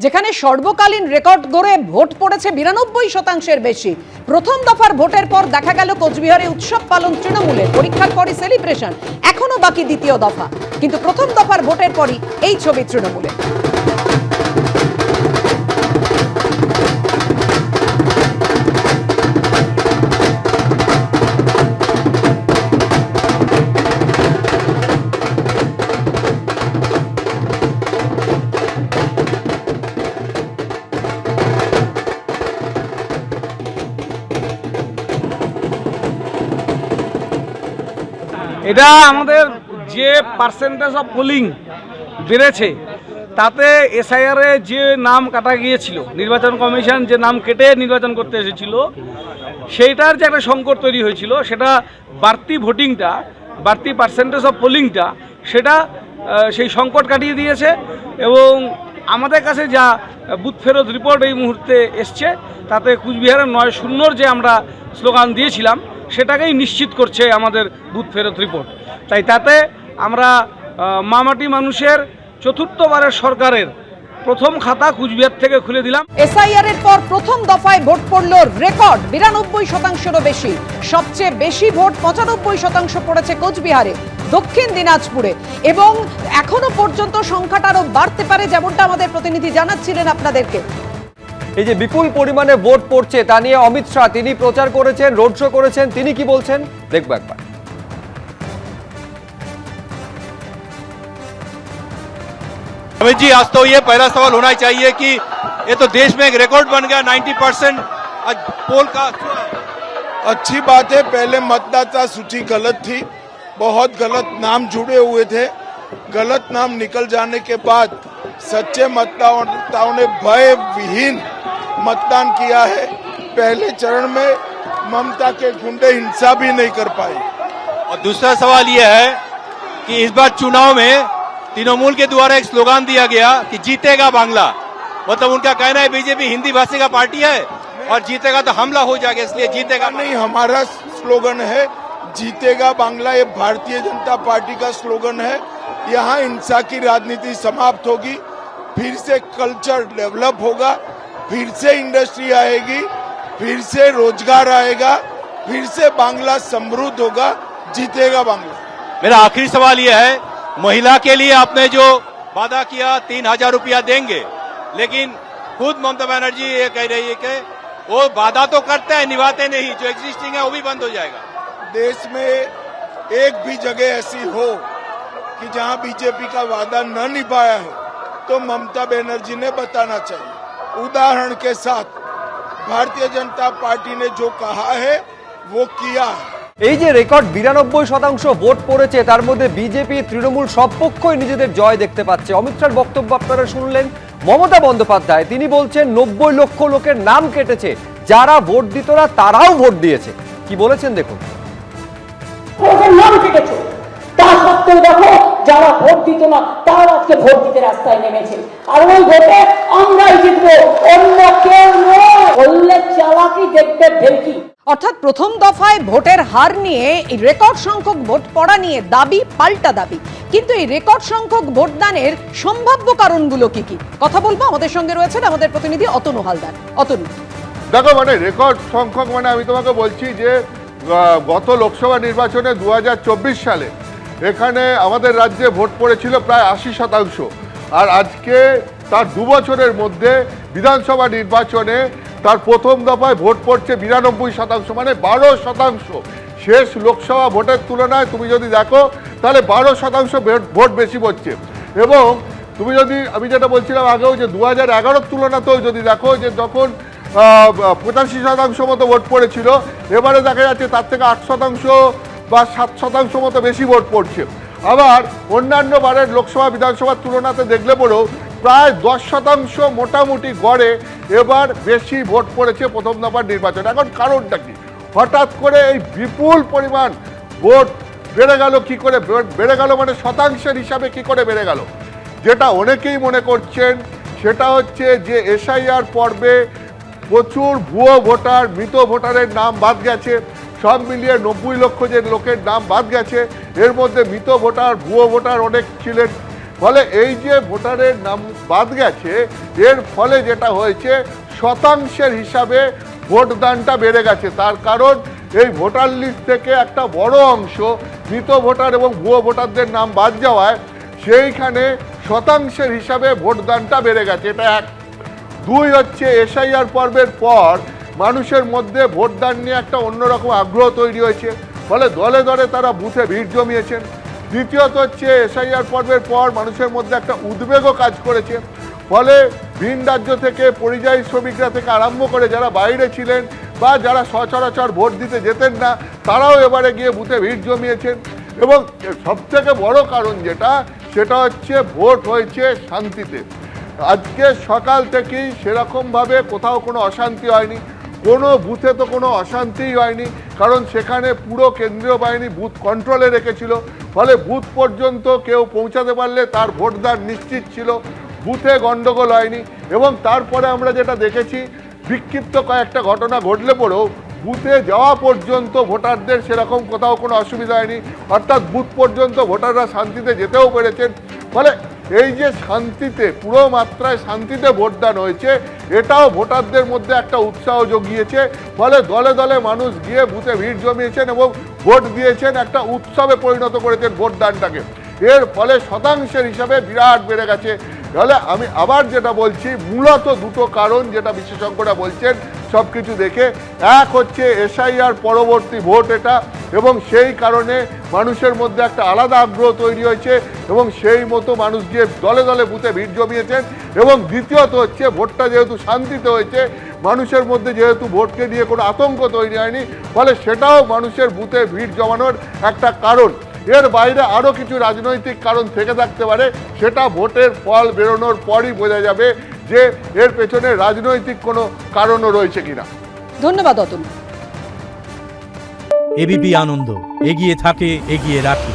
যেখানে সর্বকালীন রেকর্ড গড়ে ভোট পড়েছে 92% বেশি। প্রথম দফার ভোটের পর দেখা গেল কোচবিহারে উৎসব পালন তৃণমূলের, পরীক্ষার পরই সেলিব্রেশন। এখনো বাকি দ্বিতীয় দফা, কিন্তু প্রথম দফার ভোটের পরই এই ছবি তৃণমূলের। এটা আমাদের যে পার্সেন্টেজ অফ পোলিং বেড়েছে তাতে এসআইআরে যে নাম কাটা গিয়েছিল, নির্বাচন কমিশন যে নাম কেটে নির্বাচন করতে এসেছিল সেইটার যে একটা সংকট তৈরি হয়েছিল, সেটা বাড়তি ভোটিংটা, বাড়তি পার্সেন্টেজ অফ পোলিংটা, সেটা সেই সংকট কাটিয়ে দিয়েছে। এবং আমাদের কাছে যা বুথ ফেরত রিপোর্ট এই মুহূর্তে এসছে, তাতে কুচবিহারের 9-0 যে আমরা স্লোগান দিয়েছিলাম সেটাকেই নিশ্চিত করছে আমাদের বুথ ফেরত রিপোর্ট। তাই তাতে আমরা মামাটি মানুষের চতুর্থবারের সরকারের প্রথম খাতা কুচবিহার থেকে খুলে দিলাম। এসআইআর এর পর প্রথম দফায় ভোট পড়ল রেকর্ড 92%-এরও বেশি। সবচেয়ে বেশি ভোট 95% পড়েছে কোচবিহারে, দক্ষিণ দিনাজপুরে, এবং এখনো পর্যন্ত সংখ্যাটা আরো বাড়তে পারে, যেমনটা আমাদের প্রতিনিধি জানাচ্ছিলেন আপনাদেরকে। এই যে বিপুল পরিমাণে ভোট পড়ছে তা নিয়ে অমিত শাহ তিনি প্রচার করেছেন, রোড শো করেছেন, তিনি কি বলছেন দেখবো একবার। अमित जी, आज तो ये पहला सवाल होना चाहिए कि ये तो देश में एक रिकॉर्ड बन गया 90% पोल का। अच्छी बात है। पहले मतदाता सूची गलत थी, बहुत गलत नाम जुड़े हुए थे। गलत नाम निकल जाने के बाद सच्चे मतदाताओं ने भय विहीन मतदान किया है। पहले चरण में ममता के गुंडे हिंसा भी नहीं कर पाए। और दूसरा सवाल ये है कि इस बार चुनाव में तृणमूल के द्वारा एक स्लोगन दिया गया कि जीतेगा बांग्ला, मतलब उनका कहना है बीजेपी हिंदी भाषी का पार्टी है और जीतेगा तो हमला हो जाएगा, इसलिए जीतेगा नहीं। हमारा स्लोगन है जीतेगा बांग्ला। ये भारतीय जनता पार्टी का स्लोगन है। यहाँ हिंसा की राजनीति समाप्त होगी, फिर से कल्चर डेवलप होगा, फिर से इंडस्ट्री आएगी, फिर से रोजगार आएगा, फिर से बांग्ला समृद्ध होगा। जीतेगा बांग्ला। मेरा आखिरी सवाल यह है, महिला के लिए आपने जो वादा किया 3000 रुपया देंगे, लेकिन खुद ममता बनर्जी ये कह रही है कि वो वादा तो करते हैं, निभाते नहीं, जो एग्जिस्टिंग है वो भी बंद हो जाएगा। देश में एक भी जगह ऐसी हो कि जहां बीजेपी का वादा न निभाया हो तो ममता बनर्जी ने बताना चाहिए। उदाहरण के साथ भारतीय जनता पार्टी ने जो कहा है वो किया है। এই যে রেকর্ড 92% ভোট পড়েছে, তার মধ্যে বিজেপি তৃণমূল সব পক্ষই নিজেদের জয় দেখতে পাচ্ছে। অমিত শাহর বক্তব্য আপনারা শুনলেন। মমতা বন্দ্যোপাধ্যায় তিনি বলছেন 90 লক্ষ লোকের নাম কেটেছে, যারা ভোট দিত না তারাও ভোট দিয়েছে। কি বলেছেন দেখুন। নাম কেটেছে, তা সত্ত্বেও দেখো যারা ভোট দিত না তারা আজকে ভোট দিতে রাস্তায় নেমেছে। আর ওই ভোটে আমরাই জিতবো, অন্য কেউ নয়। বললে চালাকি, দেখবে ভেলকি। অর্থাৎ প্রথম দফায় ভোটের হার নিয়ে, এই রেকর্ড সংখ্যক ভোট পড়া নিয়ে দাবি পাল্টা দাবি। কিন্তু এই রেকর্ড সংখ্যক ভোটদানের সম্ভাব্য কারণগুলো কি কি, কথা বলবো। আমাদের সঙ্গে রয়েছেন আমাদের প্রতিনিধি অতনু হালদার। অতনু, দেখো, রেকর্ড সংখ্যক আমি তোমাকে বলছি যে গত লোকসভা নির্বাচনে 2024 সালে এখানে আমাদের রাজ্যে ভোট পড়েছিল প্রায় 80%। আর আজকে তার 2 বছরের মধ্যে বিধানসভা নির্বাচনে তার প্রথম দফায় ভোট পড়ছে 92%, মানে 12%। শেষ লোকসভা ভোটের তুলনায় তুমি যদি দেখো তাহলে 12% ভোট বেশি পড়ছে। এবং তুমি যদি, আমি যেটা বলছিলাম আগেও, যে 2011-র তুলনাতেও যদি দেখো যে যখন 85% মতো ভোট পড়েছিল, এবারে দেখা যাচ্ছে তার থেকে 8% বা 7% মতো বেশি ভোট পড়ছে। আবার অন্যান্য বারের লোকসভা বিধানসভার তুলনাতে দেখলে পরেও প্রায় 10% মোটামুটি গড়ে এবার বেশি ভোট পড়েছে প্রথম দফার নির্বাচন। এখন কারণটা কি? হঠাৎ করে এই বিপুল পরিমাণ ভোট বেড়ে গেল কি করে? বেড়ে গেল মানে শতাংশের হিসাবে কি করে বেড়ে গেল? যেটা অনেকেই মনে করছেন সেটা হচ্ছে যে এসআইআর পর্বে প্রচুর ভুয়ো ভোটার, মৃত ভোটারের নাম বাদ গেছে। সব মিলিয়ে 90 লক্ষ যে লোকের নাম বাদ গেছে, এর মধ্যে মৃত ভোটার, ভুয়ো ভোটার অনেক ছিলেন। ফলে এই যে ভোটারের নাম বাদ গেছে, এর ফলে যেটা হয়েছে শতাংশের হিসাবে ভোটদানটা বেড়ে গেছে। তার কারণ এই ভোটার লিস্ট থেকে একটা বড় অংশ মৃত ভোটার এবং ভুয়ো ভোটারদের নাম বাদ যাওয়ায় সেইখানে শতাংশের হিসাবে ভোটদানটা বেড়ে গেছে। এটা এক। দুই হচ্ছে এসআইআর পর্বের পর মানুষের মধ্যে ভোটদান নিয়ে একটা অন্যরকম আগ্রহ তৈরি হয়েছে, ফলে দলে দলে তারা বুথে ভিড় জমিয়েছেন। দ্বিতীয়ত হচ্ছে এসআইআর পর্বের পর মানুষের মধ্যে একটা উদ্বেগও কাজ করেছে, ফলে ভিন রাজ্য থেকে পরিযায়ী শ্রমিকরা থেকে আরম্ভ করে যারা বাইরে ছিলেন বা যারা সচরাচর ভোট দিতে যেতেন না, তারাও এবারে গিয়ে বুথে ভিড় জমিয়েছেন। এবং সবথেকে বড় কারণ যেটা, সেটা হচ্ছে ভোট হয়েছে শান্তিতে। আজকে সকাল থেকেই সেরকমভাবে কোথাও কোনো অশান্তি হয়নি, কোনো বুথে তো কোনো অশান্তিই হয়নি, কারণ সেখানে পুরো কেন্দ্রীয় বাহিনী বুথ কন্ট্রোলে রেখেছিল। ফলে বুথ পর্যন্ত কেউ পৌঁছাতে পারলে তার ভোটদান নিশ্চিত ছিল, বুথে গণ্ডগোল হয়নি। এবং তারপরে আমরা যেটা দেখেছি, বিক্ষিপ্ত কয়েকটা ঘটনা ঘটলে পরেও বুথে যাওয়া পর্যন্ত ভোটারদের সেরকম কোথাও কোনো অসুবিধা হয়নি, অর্থাৎ বুথ পর্যন্ত ভোটাররা শান্তিতে যেতেও পেরেছেন। ফলে এই যে শান্তিতে, পুরো মাত্রায় শান্তিতে ভোটদান হয়েছে, এটাও ভোটারদের মধ্যে একটা উৎসাহ জগিয়েছে। ফলে দলে দলে মানুষ গিয়ে বুথে ভিড় জমিয়েছেন এবং ভোট দিয়েছেন, একটা উৎসবে পরিণত করেছেন ভোটদানটাকে। এর ফলে শতাংশের হিসাবে বিরাট বেড়ে গেছে। তাহলে আমি আবার যেটা বলছি, মূলত দুটো কারণ যেটা বিশেষজ্ঞরা বলছেন সব কিছু দেখে। এক হচ্ছে এসআইআর পরবর্তী ভোট এটা, এবং সেই কারণে মানুষের মধ্যে একটা আলাদা আগ্রহ তৈরি হয়েছে এবং সেই মতো মানুষ গিয়ে দলে দলে বুথে ভিড় জমিয়েছেন। এবং দ্বিতীয়ত হচ্ছে ভোটটা যেহেতু শান্তিতে হয়েছে, মানুষের মধ্যে যেহেতু ভোটকে নিয়ে কোনো আতঙ্ক তৈরি হয়নি, ফলে সেটাও মানুষের বুথে ভিড় জমানোর একটা কারণ। এর বাইরে আরও কিছু রাজনৈতিক কারণ থেকে থাকতে পারে, সেটা ভোটের ফল বেরোনোর পরই বোঝা যাবে যে এর পেছনে রাজনৈতিক কোনো কারণও রয়েছে কিনা। ধন্যবাদ অতুল। এবিপি আনন্দ, এগিয়ে থাকে, এগিয়ে রাখে।